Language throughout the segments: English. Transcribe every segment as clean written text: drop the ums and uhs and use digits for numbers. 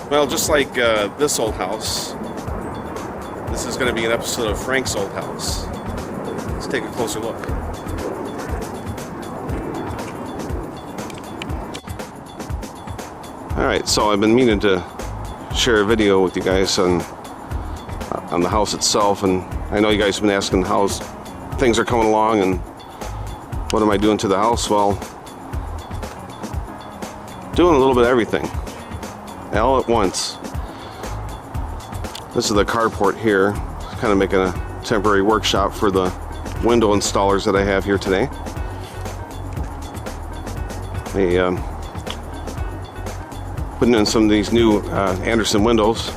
Well, just like this old house, this is going to be an episode of Frank's old house. Let's take a closer look. Alright, so I've been meaning to share a video with you guys on the house itself, and I know you guys have been asking how things are coming along and what am I doing to the house. Well, doing a little bit of everything all at once. This is the carport here, kind of making a temporary workshop for the window installers that I have here today. Putting in some of these new Andersen windows.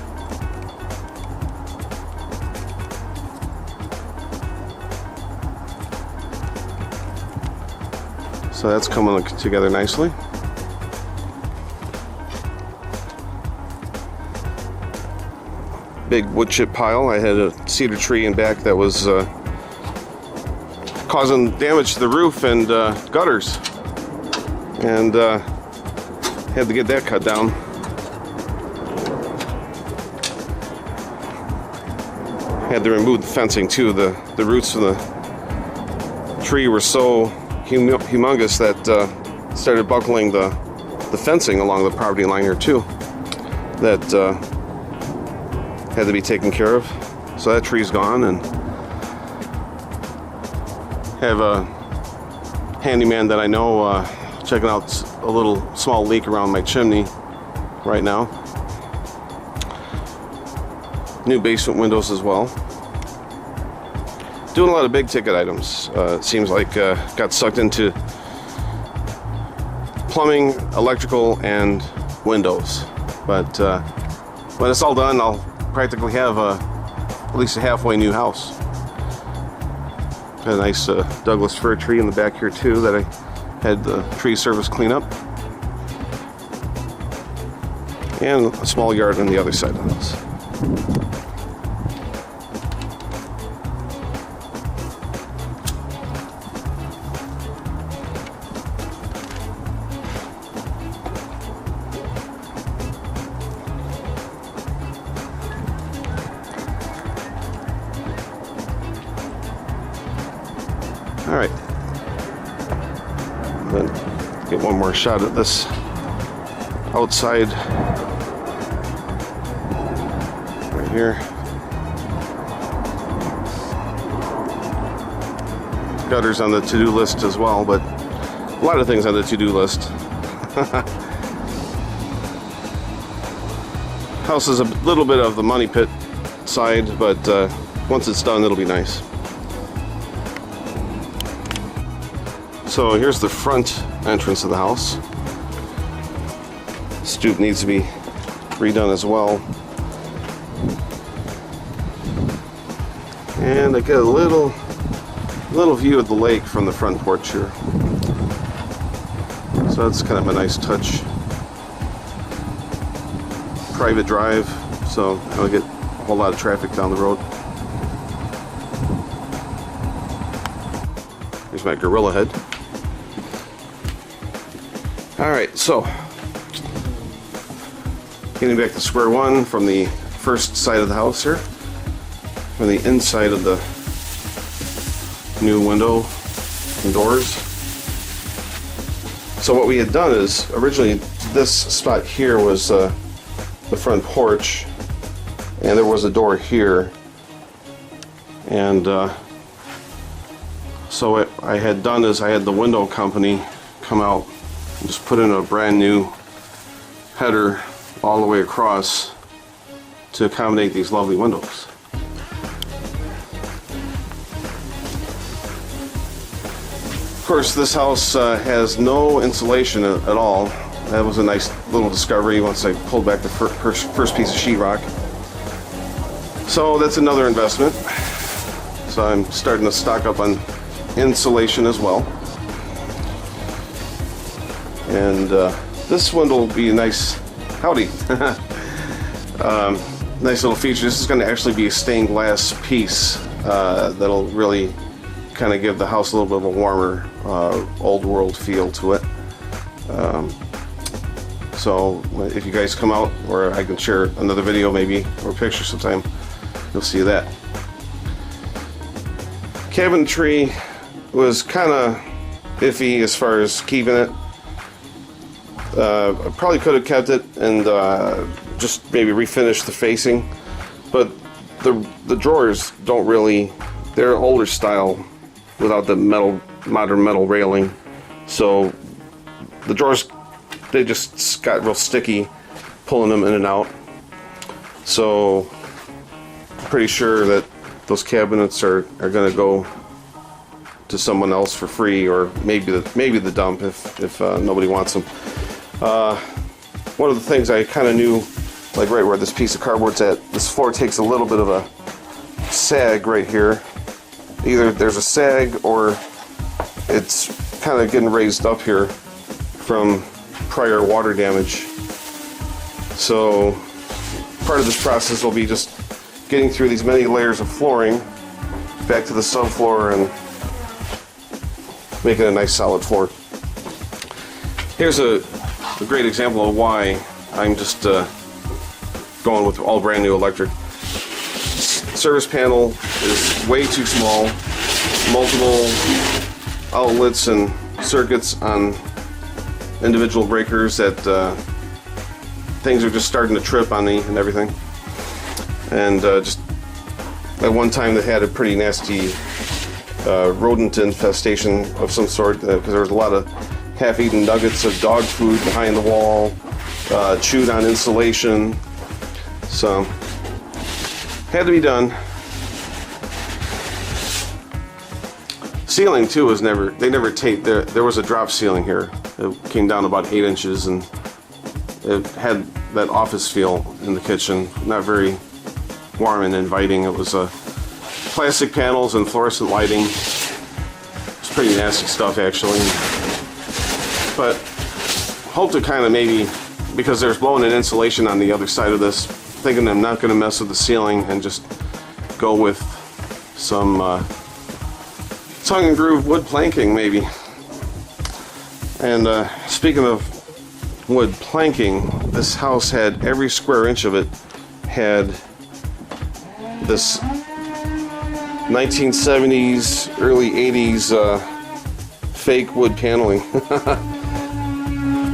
So that's coming together nicely. Big wood chip pile. I had a cedar tree in back that was causing damage to the roof and gutters, and had to get that cut down. Had to remove the fencing too. The roots of the tree were so humongous that started buckling the fencing along the property line here too. That had to be taken care of. So that tree's gone, and have a handyman that I know checking out a little small leak around my chimney right now. New basement windows as well. Doing a lot of big ticket items. It seems like got sucked into plumbing, electrical, and windows. But when it's all done, I'll practically have at least a halfway new house. Got a nice Douglas fir tree in the back here too that I had the tree service clean up. And a small yard on the other side of the house. All right, then get one more shot at this outside right here. Gutters on the to-do list as well, but a lot of things on the to-do list. House is a little bit of the money pit side, but once it's done, it'll be nice. So here's the front entrance of the house. Stoop needs to be redone as well. And I get a little view of the lake from the front porch here. So that's kind of a nice touch. Private drive, so I don't get a whole lot of traffic down the road. Here's my gorilla head. Alright, so getting back to square one from the first side of the house here, from the inside of the new window and doors. So what we had done is, originally this spot here was the front porch, and there was a door here, and so what I had done is I had the window company come out and just put in a brand new header all the way across to accommodate these lovely windows. Of course, this house has no insulation at all. That was a nice little discovery once I pulled back the first piece of sheetrock. So that's another investment. So I'm starting to stock up on insulation as well. And this one will be a nice, howdy, nice little feature. This is going to actually be a stained glass piece that'll really kind of give the house a little bit of a warmer, old world feel to it. So if you guys come out, or I can share another video maybe, or picture sometime, you'll see that. Cabinetry was kind of iffy as far as keeping it. I probably could have kept it and just maybe refinished the facing, but the drawers don't really, they're older style without the modern metal railing, so the drawers, they just got real sticky pulling them in and out. So I'm pretty sure that those cabinets are going to go to someone else for free, or maybe the dump if nobody wants them. One of the things I kind of knew, like right where this piece of cardboard's at, this floor takes a little bit of a sag right here. Either there's a sag or it's kind of getting raised up here from prior water damage. So part of this process will be just getting through these many layers of flooring back to the subfloor and making a nice solid floor. Here's a great example of why I'm just going with all brand new electric. Service panel is way too small, multiple outlets and circuits on individual breakers that things are just starting to trip on me and everything. And just at one time they had a pretty nasty rodent infestation of some sort, because there was a lot of half-eaten nuggets of dog food behind the wall, chewed on insulation, so had to be done. Ceiling too was they never taped. There was a drop ceiling here. It came down about 8 inches, and it had that office feel in the kitchen. Not very warm and inviting. It was plastic panels and fluorescent lighting. It's pretty nasty stuff actually. But hope to kind of maybe, because there's blown-in insulation on the other side of this, thinking I'm not going to mess with the ceiling and just go with some tongue and groove wood planking maybe. And speaking of wood planking, this house had every square inch of it had this 1970s, early 80s fake wood paneling.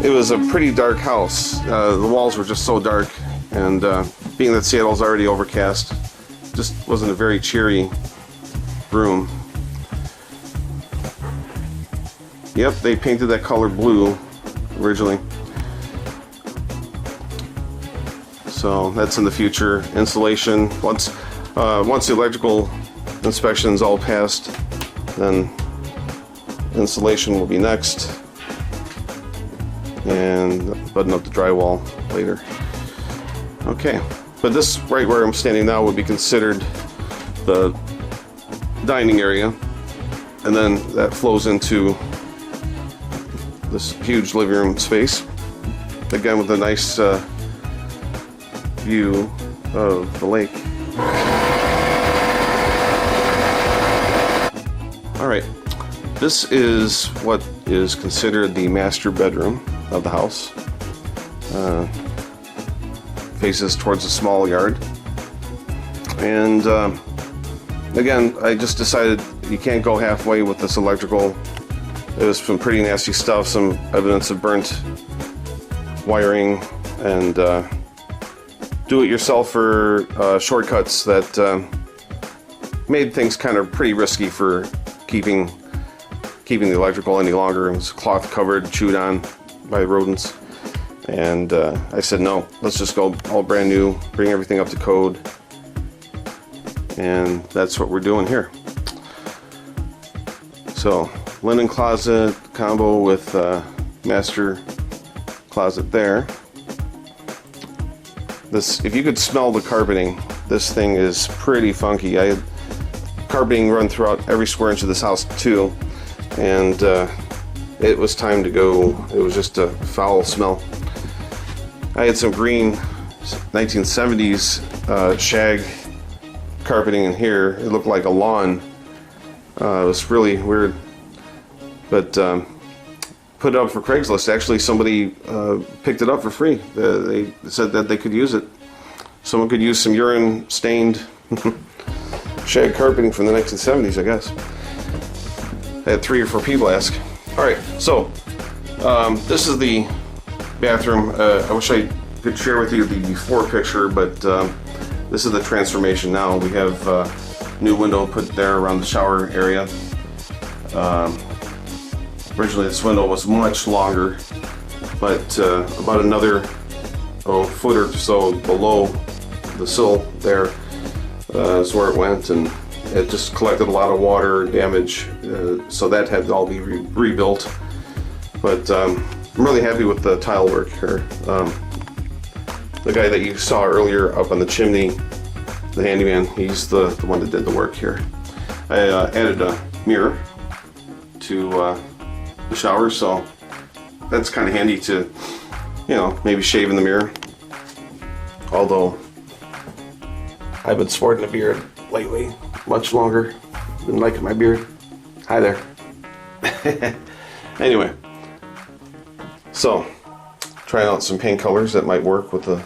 It was a pretty dark house. The walls were just so dark, and being that Seattle's already overcast, just wasn't a very cheery room. Yep, they painted that color blue originally. So that's in the future. Insulation, once the electrical inspection's all passed, then insulation will be next, and button up the drywall later. Okay, but this right where I'm standing now would be considered the dining area, and then that flows into this huge living room space, again with a nice view of the lake. Alright, this is what is considered the master bedroom of the house. Faces towards a small yard. And again, I just decided you can't go halfway with this electrical. It was some pretty nasty stuff, some evidence of burnt wiring, and do-it-yourselfer shortcuts that made things kind of pretty risky for keeping the electrical any longer. It was cloth covered, chewed on by rodents, and I said no, let's just go all brand new, bring everything up to code, and that's what we're doing here. So linen closet combo with master closet there. This, if you could smell the carpeting, this thing is pretty funky. I had carpeting run throughout every square inch of this house too, and it was time to go. It was just a foul smell. I had some green 1970s shag carpeting in here. It looked like a lawn. It was really weird, but put it up for Craigslist. Actually, somebody picked it up for free. They said that they could use it. Someone could use some urine-stained shag carpeting from the 1970s, I guess. I had 3 or 4 people ask. All right, so this is the bathroom. I wish I could share with you the before picture, but this is the transformation now. We have new window put there around the shower area. Originally this window was much longer, but about another foot or so below the sill there is where it went, and it just collected a lot of water damage, so that had to all be rebuilt. But I'm really happy with the tile work here. The guy that you saw earlier up on the chimney, the handyman, he's the one that did the work here. I added a mirror to the shower, so that's kind of handy to, maybe shave in the mirror. Although I've been sporting a beard lately, much longer. Been liking my beard. Hi there. Anyway, so trying out some paint colors that might work with the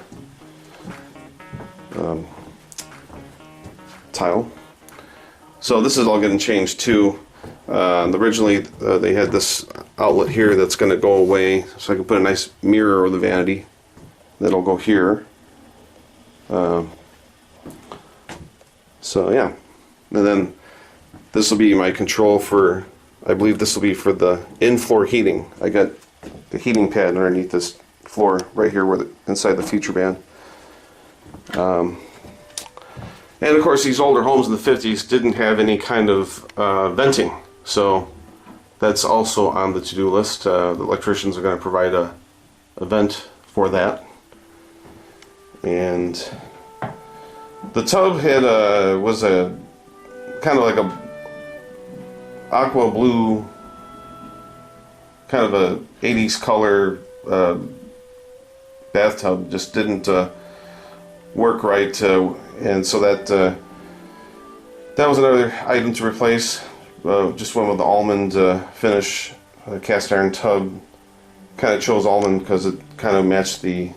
tile. So this is all getting changed too. Originally they had this outlet here that's going to go away, so I can put a nice mirror over the vanity. That'll go here. So yeah, and then this will be my control for, I believe this will be for the in-floor heating. I got the heating pad underneath this floor right here where inside the future band. And of course these older homes in the 50s didn't have any kind of venting, so that's also on the to-do list. The electricians are going to provide a vent for that. And the tub had was a kind of like a aqua blue, kind of a 80s color bathtub. Just didn't work right, and so that was another item to replace. Just went with the almond finish cast iron tub. Kind of chose almond because it kind of matched the.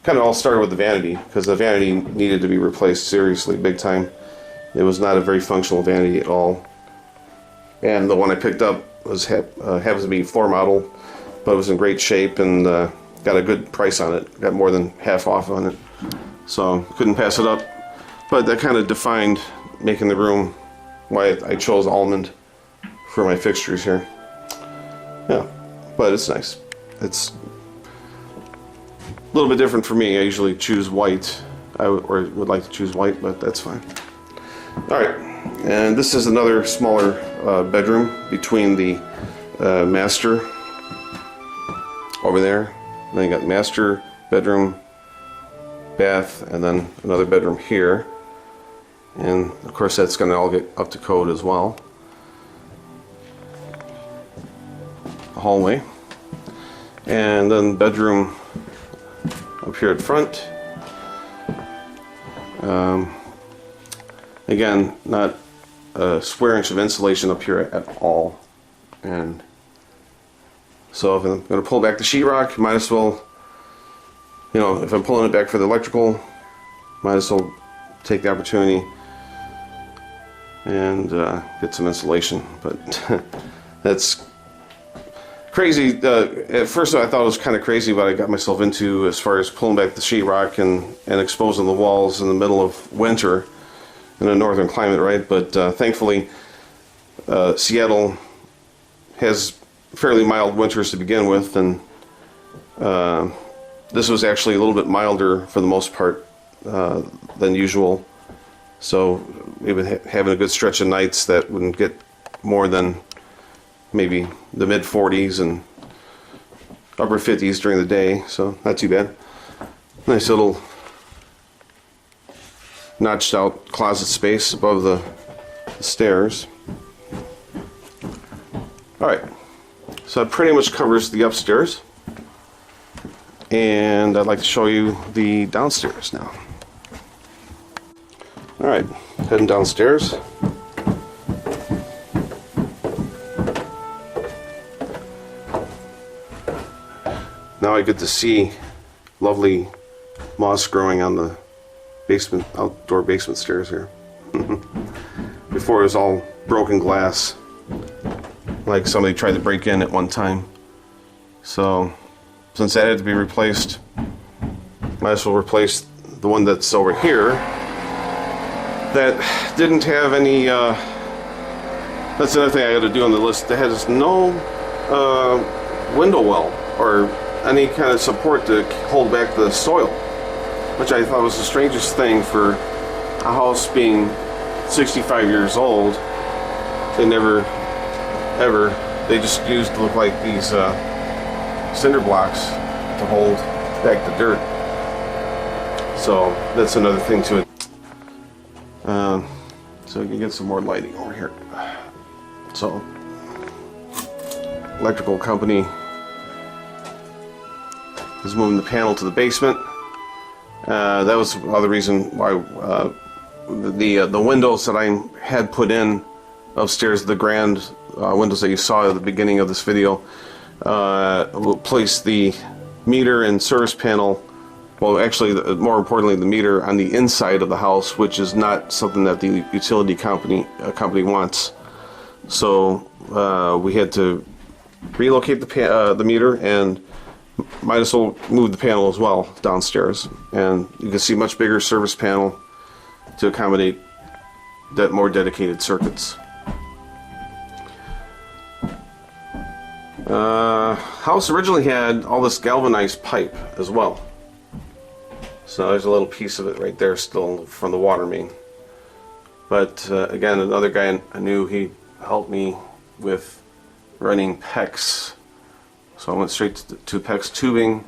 Kind of all started with the vanity, because the vanity needed to be replaced seriously, big time. It was not a very functional vanity at all. And the one I picked up was happens to be floor model, but it was in great shape and got a good price on it. Got more than half off on it, so couldn't pass it up. But that kind of defined making the room why I chose almond for my fixtures here. Yeah, but it's nice. It's a little bit different for me. I usually choose white, or would like to choose white, but that's fine. All right, and this is another smaller bedroom between the master over there. Then you got master bedroom, bath, and then another bedroom here. And of course that's going to all get up to code as well. The hallway, and then bedroom up here at front. Again, not a square inch of insulation up here at all. And so if I'm going to pull back the sheetrock, might as well, if I'm pulling it back for the electrical, might as well take the opportunity and get some insulation. But that's crazy. At first I thought it was kind of crazy what I got myself into as far as pulling back the sheetrock and exposing the walls in the middle of winter in a northern climate, right? But thankfully Seattle has fairly mild winters to begin with, and this was actually a little bit milder for the most part than usual. So we've been having a good stretch of nights that wouldn't get more than maybe the mid 40s and upper 50s during the day, so not too bad. Nice little notched out closet space above the stairs. Alright, so that pretty much covers the upstairs, and I'd like to show you the downstairs now. Alright, heading downstairs. now I get to see lovely moss growing on the basement, outdoor basement stairs here. Before it was all broken glass, like somebody tried to break in at one time. So since that had to be replaced, might as well replace the one that's over here that didn't have any, that's another thing I got to do on the list, that has no window well or any kind of support to hold back the soil, which I thought was the strangest thing for a house being 65 years old. They never, ever, they just used to look like these cinder blocks to hold back the dirt. So that's another thing to it. So you can get some more lighting over here. So, electrical company is moving the panel to the basement. That was another reason why the windows that I had put in upstairs, the grand windows that you saw at the beginning of this video, will place the meter and service panel, well actually more importantly the meter, on the inside of the house, which is not something that the utility company wants. So we had to relocate the meter, and might as well move the panel as well downstairs. And you can see much bigger service panel to accommodate that more dedicated circuits. House originally had all this galvanized pipe as well. So there's a little piece of it right there still from the water main. But again, another guy I knew, he helped me with running PEX. So I went straight to PEX tubing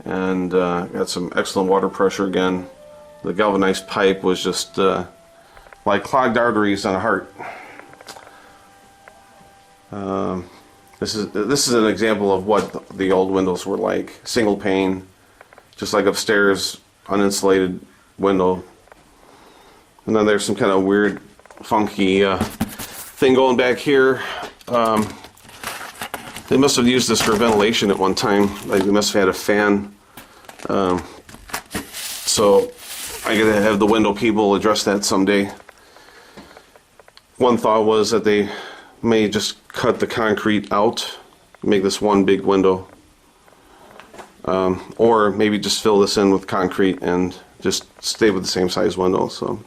and got some excellent water pressure again. The galvanized pipe was just like clogged arteries on a heart. This is an example of what the old windows were like. Single pane, just like upstairs, uninsulated window. And then there's some kind of weird, funky thing going back here. They must have used this for ventilation at one time. Like they must have had a fan. So I gotta have the window people address that someday. One thought was that they may just cut the concrete out, make this one big window. Or maybe just fill this in with concrete and just stay with the same size window. So,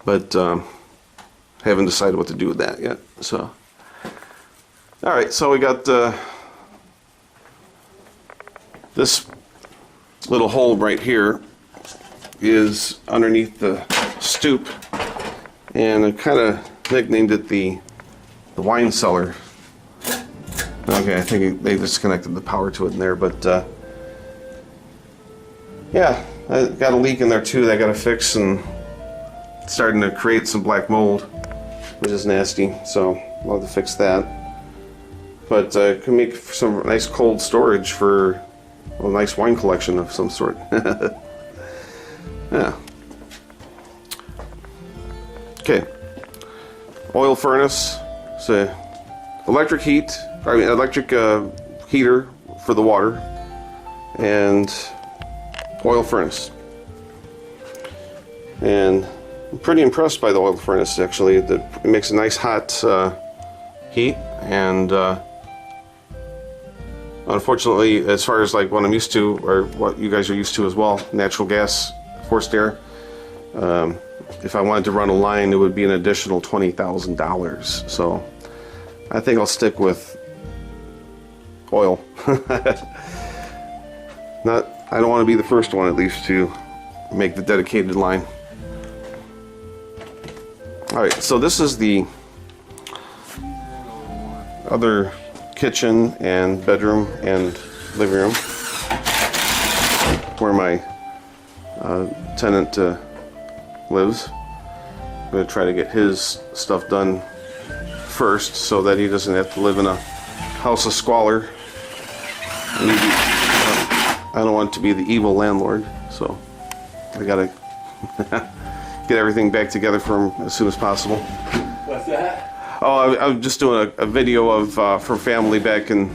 but haven't decided what to do with that yet. So, all right. So we got this little hole right here is underneath the stoop, and I kind of nicknamed it the wine cellar. Okay, I think they disconnected the power to it in there, but yeah, I got a leak in there too that I got to fix, and it's starting to create some black mold, which is nasty, so I'll have to fix that. But can make some nice cold storage for a nice wine collection of some sort. Yeah. Okay. Oil furnace. So electric heater for the water, and oil furnace. And I'm pretty impressed by the oil furnace actually. It makes a nice hot heat, and unfortunately, as far as like what I'm used to, or what you guys are used to as well, natural gas forced air, if I wanted to run a line, it would be an additional $20,000. So I think I'll stick with oil. I don't want to be the first one, at least, to make the dedicated line. All right, so this is the other kitchen and bedroom and living room where my tenant lives. I'm going to try to get his stuff done first so that he doesn't have to live in a house of squalor. I don't want to be the evil landlord, so I gotta get everything back together for him as soon as possible. What's that? Oh, I'm just doing a video of for family back in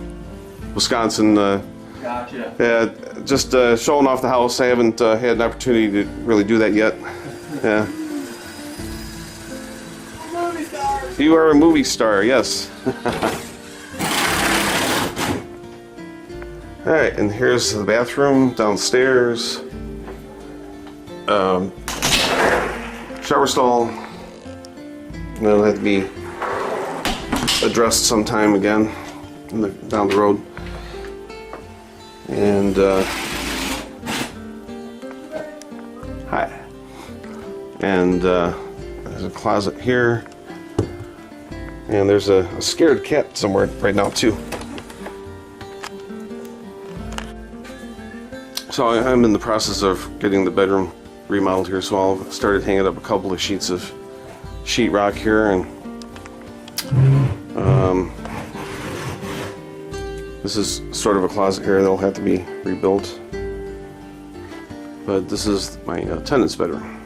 Wisconsin. Gotcha. Just showing off the house. I haven't had an opportunity to really do that yet. Yeah. Movie stars. You are a movie star, yes. Alright, and here's the bathroom downstairs. Shower stall. That'll have to be addressed sometime again down the road. And hi. And there's a closet here. And there's a scared cat somewhere right now too. So I'm in the process of getting the bedroom remodeled here, so I've started hanging up a couple of sheets of sheetrock here, and this is sort of a closet here that'll have to be rebuilt. But this is my tenant's bedroom.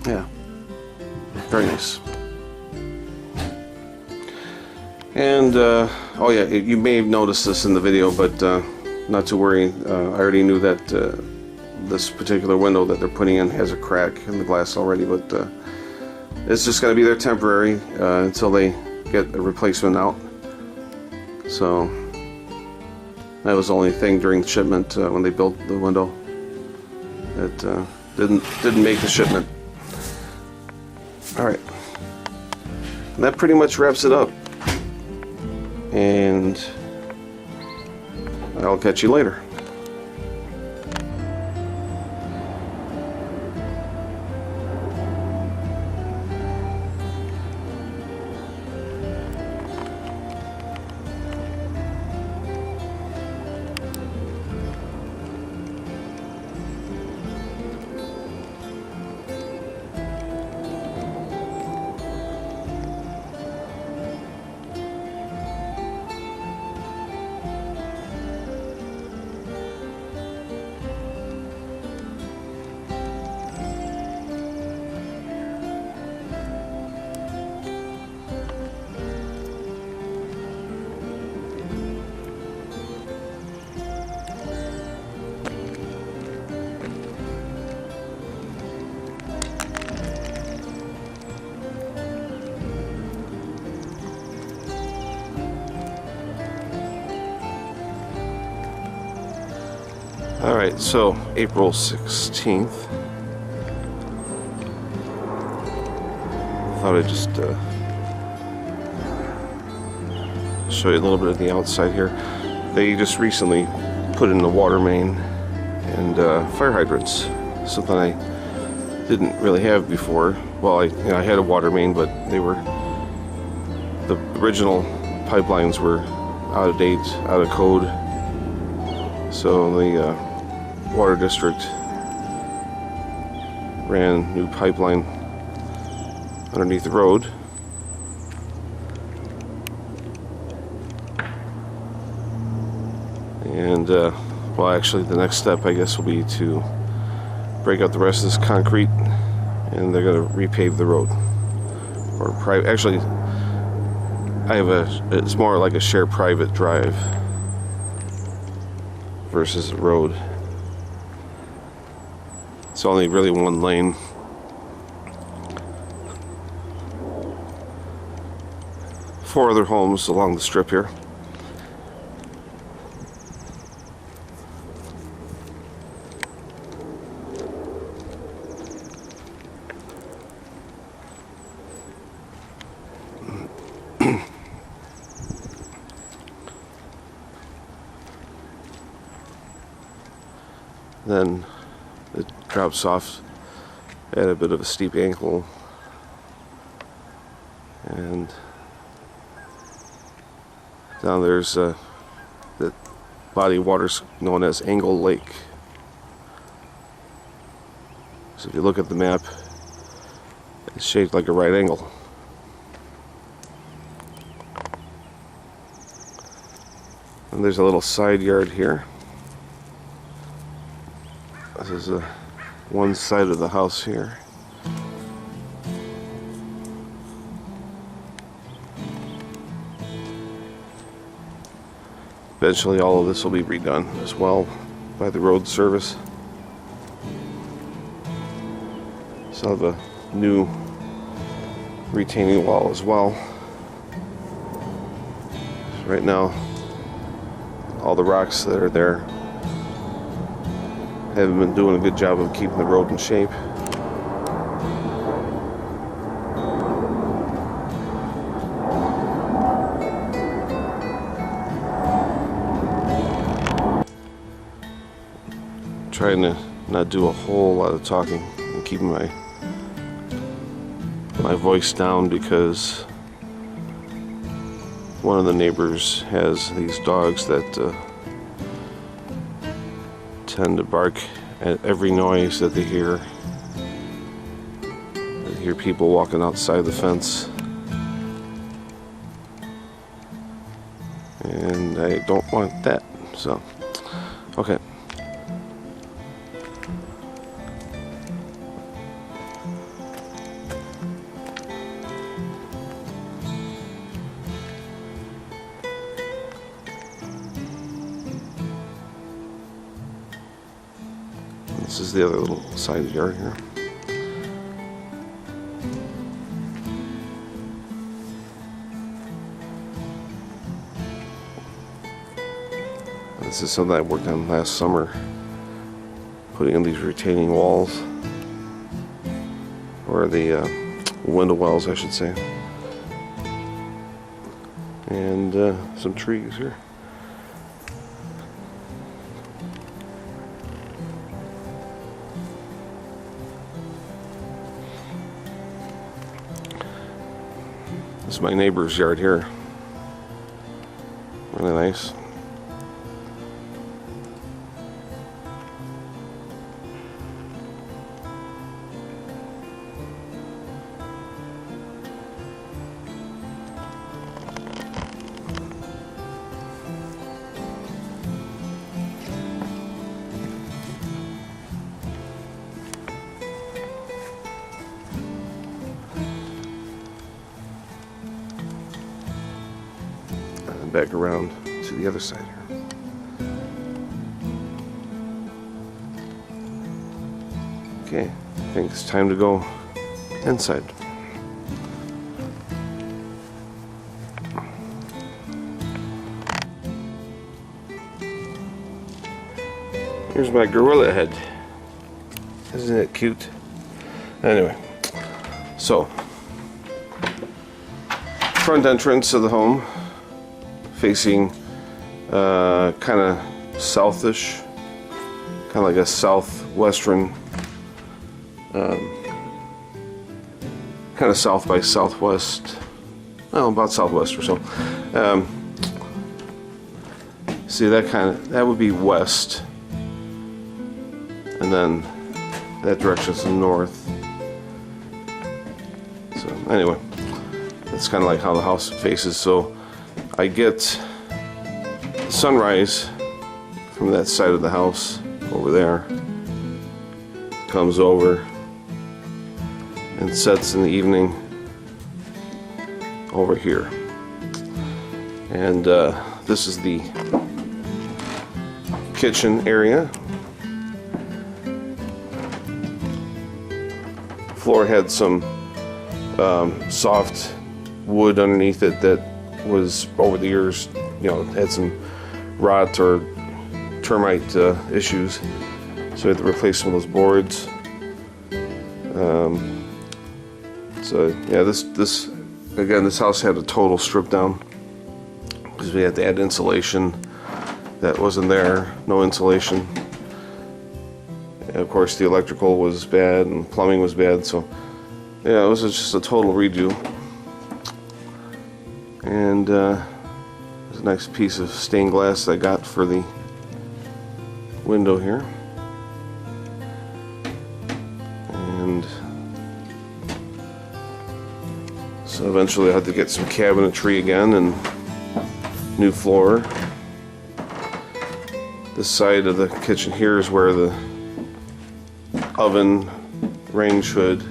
Yeah, very nice. And oh yeah, you may have noticed this in the video, but not to worry. I already knew that this particular window that they're putting in has a crack in the glass already, but it's just going to be there temporary until they get a replacement out. So that was the only thing during the shipment when they built the window that didn't make the shipment. All right, and that pretty much wraps it up. And I'll catch you later. Alright, so April 16th. Thought I'd just show you a little bit of the outside here. They just recently put in the water main and fire hydrants, something I didn't really have before. Well, I had a water main, but the original pipelines were out of date, out of code. So the water district ran new pipeline underneath the road. And well, actually the next step, I guess, will be to break up the rest of this concrete, and they're going to repave the road. Or actually, it's more like a shared private drive versus a road. It's only really one lane. Four other homes along the strip here. Then it drops off at a bit of a steep angle, and down there's the body of water known as Angle Lake. So if you look at the map, it's shaped like a right angle. And there's a little side yard here. This is one side of the house here. eventually all of this will be redone as well by the road service. So the new retaining wall as well. So right now, all the rocks that are there haven't been doing a good job of keeping the road in shape. Trying to not do a whole lot of talking and keeping my voice down because one of the neighbors has these dogs that tend to bark at every noise that they hear. They hear people walking outside the fence, and I don't want that. So, okay. This is the other little side yard here. This is something I worked on last summer, putting in these retaining walls, or the window wells, I should say, and some trees here. This is my neighbor's yard here. Really nice. Back around to the other side here. Okay, I think it's time to go inside. Here's my gorilla head. Isn't it cute? Anyway, so front entrance of the home, facing kind of southish, kind of like a southwestern, kind of south by southwest, well, about southwest or so. See, that would be west, and then that direction's north. So anyway, that's kind of like how the house faces. So I get sunrise from that side of the house over there, comes over and sets in the evening over here. And this is the kitchen area. Floor had some soft wood underneath it that was over the years, you know, had some rot or termite issues, so we had to replace some of those boards. So yeah, this again, this house had a total strip down because we had to add insulation that wasn't there, no insulation. And of course, the electrical was bad and plumbing was bad, so yeah, it was just a total redo. And there's a nice piece of stained glass that I got for the window here. And so eventually I had to get some cabinetry again and new floor. This side of the kitchen here is where the oven, range hood,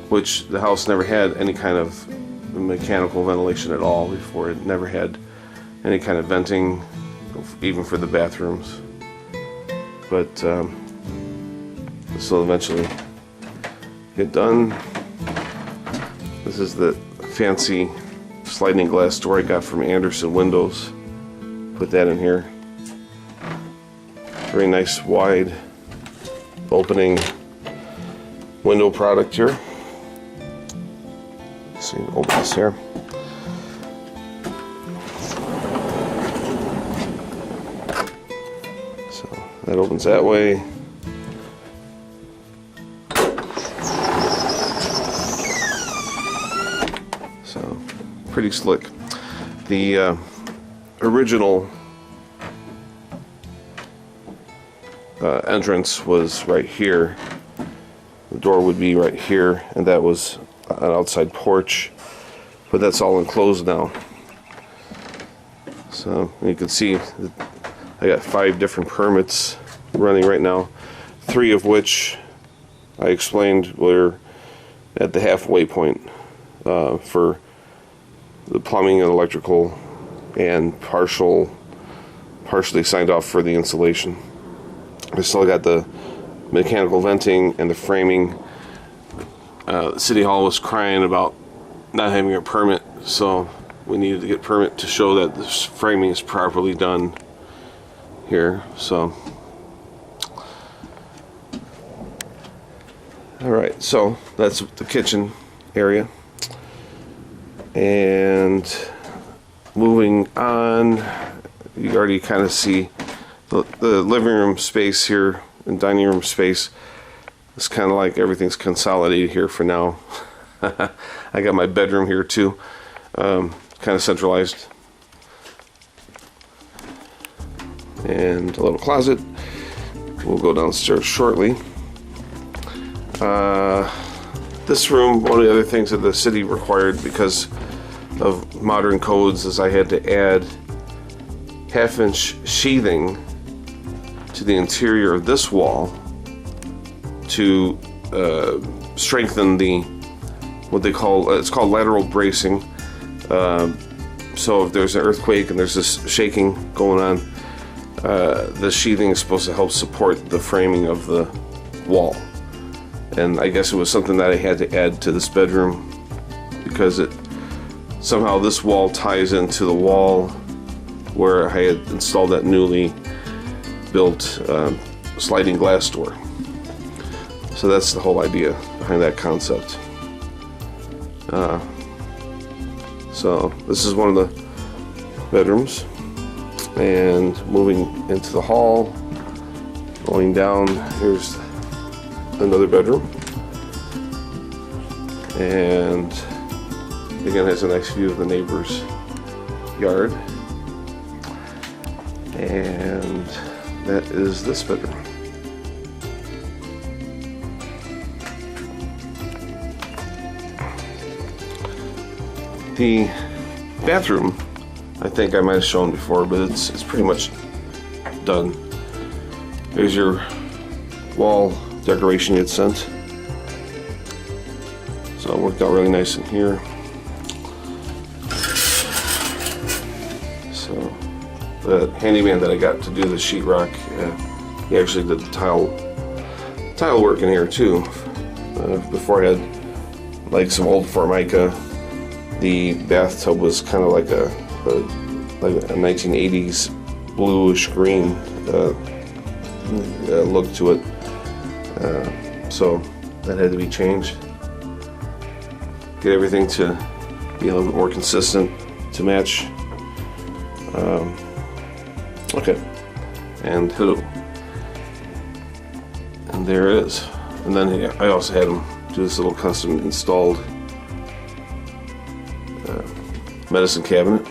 which the house never had any kind of mechanical ventilation at all before. It never had any kind of venting even for the bathrooms. But this will eventually get done. This is the fancy sliding glass door I got from Andersen Windows. Put that in here. Very nice wide opening window product here. So you can open this here. So that opens that way. So pretty slick. The original entrance was right here. The door would be right here, and that was an outside porch, but that's all enclosed now. So you can see I got 5 different permits running right now, 3 of which I explained were at the halfway point for the plumbing and electrical, and partially signed off for the insulation. I still got the mechanical venting and the framing. City Hall was crying about not having a permit, so we needed to get permit to show that this framing is properly done here. So, all right, so that's the kitchen area, and moving on, you already kind of see the living room space here and dining room space. It's kind of like everything's consolidated here for now. I got my bedroom here too, kind of centralized, and a little closet. We'll go downstairs shortly. This room, one of the other things that the city required because of modern codes is I had to add 1/2-inch sheathing to the interior of this wall to strengthen the what they call it's called lateral bracing. So if there's an earthquake and there's this shaking going on, the sheathing is supposed to help support the framing of the wall. And I guess it was something that I had to add to this bedroom because it somehow this wall ties into the wall where I had installed that newly built sliding glass door. So that's the whole idea behind that concept. So this is one of the bedrooms, and moving into the hall, going down, here's another bedroom, and again has a nice view of the neighbor's yard. And that is this bedroom. The bathroom, I think I might have shown before, but it's pretty much done. There's your wall decoration you had sent. So it worked out really nice in here. So the handyman that I got to do the sheetrock, he actually did the tile work in here too. Before I had like some old Formica. The bathtub was kind of like a 1980s bluish green look to it. So that had to be changed. Get everything to be a little bit more consistent to match. Okay, and hello. And there it is. And then I also had him do this little custom installed medicine cabinet.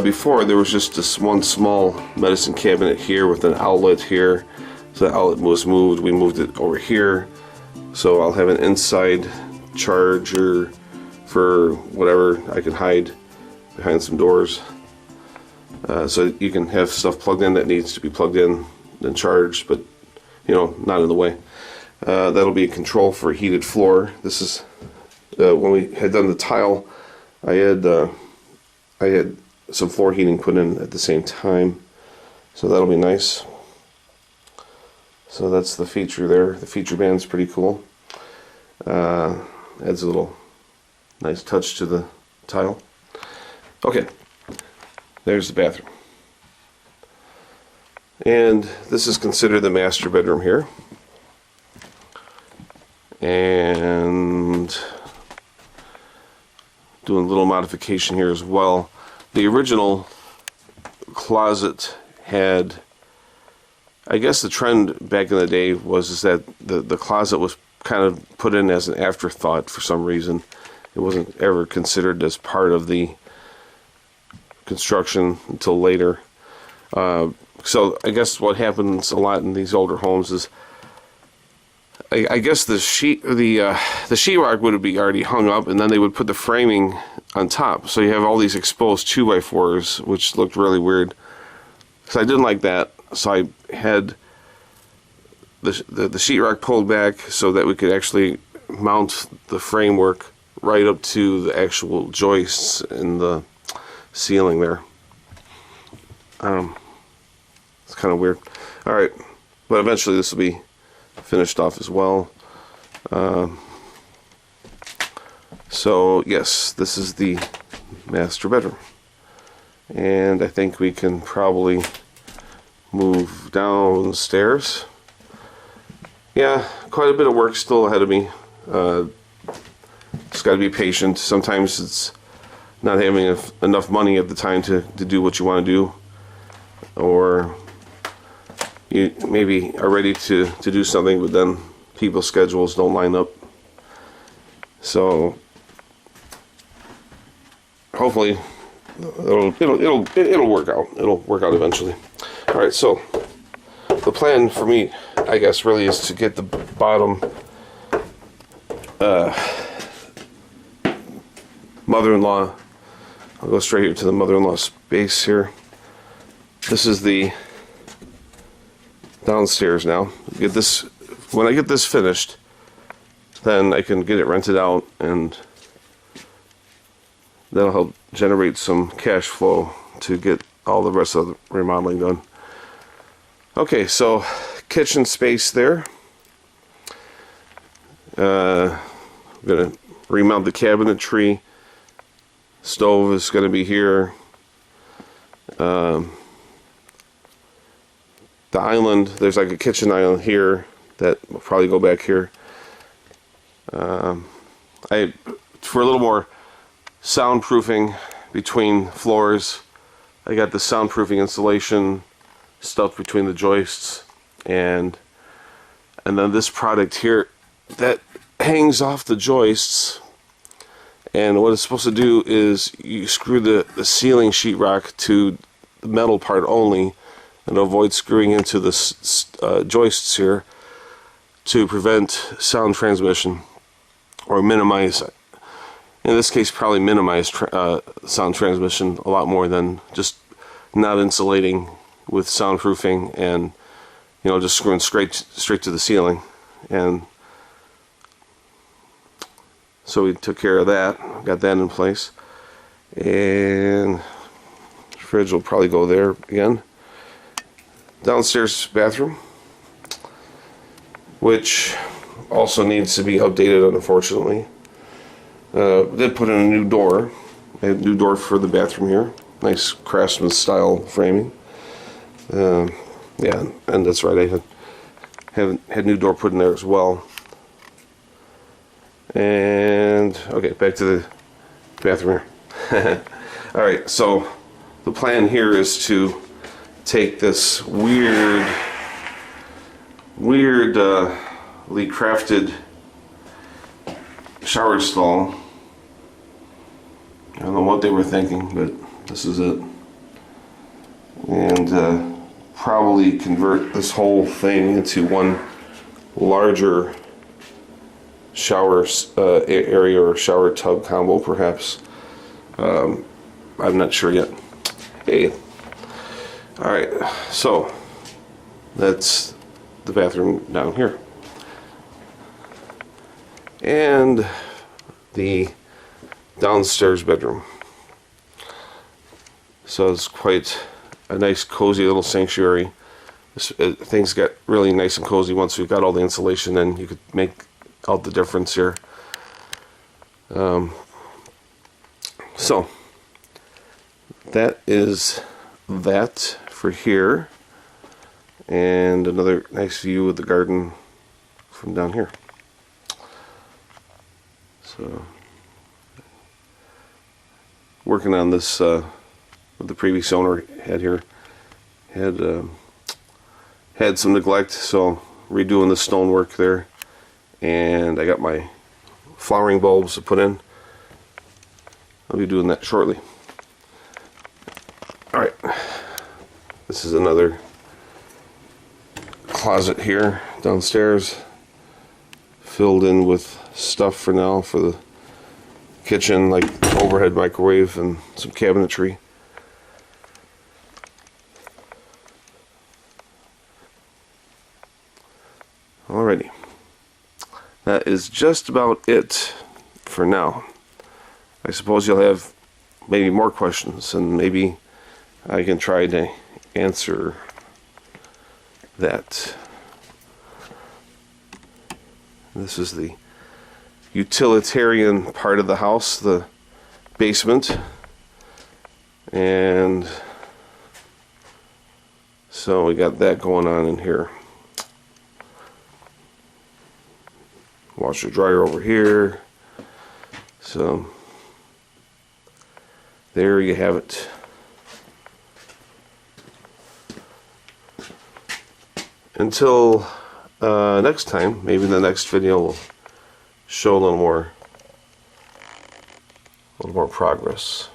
Before there was just this one small medicine cabinet here with an outlet here. So the outlet was moved. We moved it over here. So I'll have an inside charger for whatever I can hide behind some doors. So you can have stuff plugged in that needs to be plugged in and charged, but not in the way. That'll be a control for a heated floor. This is when we had done the tile. I had some floor heating put in at the same time. So that'll be nice. So that's the feature there. The feature band's pretty cool. Adds a little nice touch to the tile. Okay, there's the bathroom. And this is considered the master bedroom here. And doing a little modification here as well. The original closet had, I guess the trend back in the day was that the closet was kind of put in as an afterthought for some reason. It wasn't ever considered as part of the construction until later. So I guess what happens a lot in these older homes is, I guess the sheetrock would be already hung up, and then they would put the framing on top. So you have all these exposed 2x4s, which looked really weird. So I didn't like that. So I had the sheetrock pulled back so that we could actually mount the framework right up to the actual joists in the ceiling there. It's kind of weird. All right, but eventually this will be finished off as well. So yes, this is the master bedroom, and I think we can probably move downstairs. Yeah, quite a bit of work still ahead of me. Just got to be patient. Sometimes it's not having enough money at the time to do what you want to do, or you maybe are ready to do something, but then people's schedules don't line up. So hopefully it'll work out. It'll work out eventually. All right, so the plan for me, I guess, really is to get the bottom mother-in-law. I'll go straight here to the mother-in-law space here. This is the downstairs now. Get this, when I get this finished, then I can get it rented out, and that'll help generate some cash flow to get all the rest of the remodeling done. Okay, so kitchen space there. I'm gonna remount the cabinetry. Stove is gonna be here. The island, there's like a kitchen island here that will probably go back here. For a little more soundproofing between floors, I got the soundproofing insulation stuff between the joists, and then this product here that hangs off the joists. And what it's supposed to do is you screw the ceiling sheetrock to the metal part only, and avoid screwing into the joists here to prevent sound transmission, or minimize, in this case probably minimize sound transmission a lot more than just not insulating with soundproofing and, you know, just screwing straight to the ceiling. And so we took care of that, got that in place, and the fridge will probably go there again. Downstairs bathroom, which also needs to be updated, unfortunately. Did put in a new door. I had a new door for the bathroom here. Nice Craftsman style framing. Yeah, and that's right, I had a new door put in there as well. And okay, back to the bathroom here. Alright, so the plan here is to take this weirdly crafted shower stall. I don't know what they were thinking, but this is it. And probably convert this whole thing into one larger shower area, or shower tub combo perhaps. I'm not sure yet. Hey. Alright, so that's the bathroom down here. And the downstairs bedroom. So it's quite a nice cozy little sanctuary. Things get really nice and cozy once we've got all the insulation in. You could make out the difference here. So that is that for here, and another nice view of the garden from down here. So working on this with the previous owner had here had some neglect, so redoing the stonework there, and I got my flowering bulbs to put in. I'll be doing that shortly. Alright, this is another closet here downstairs, filled in with stuff for now for the kitchen, like overhead microwave and some cabinetry. Alrighty, that is just about it for now. I suppose you'll have maybe more questions, and maybe I can try to answer that. This is the utilitarian part of the house, the basement, and so we got that going on in here. Washer dryer over here. So there you have it. Until next time, maybe the next video will show a little more progress.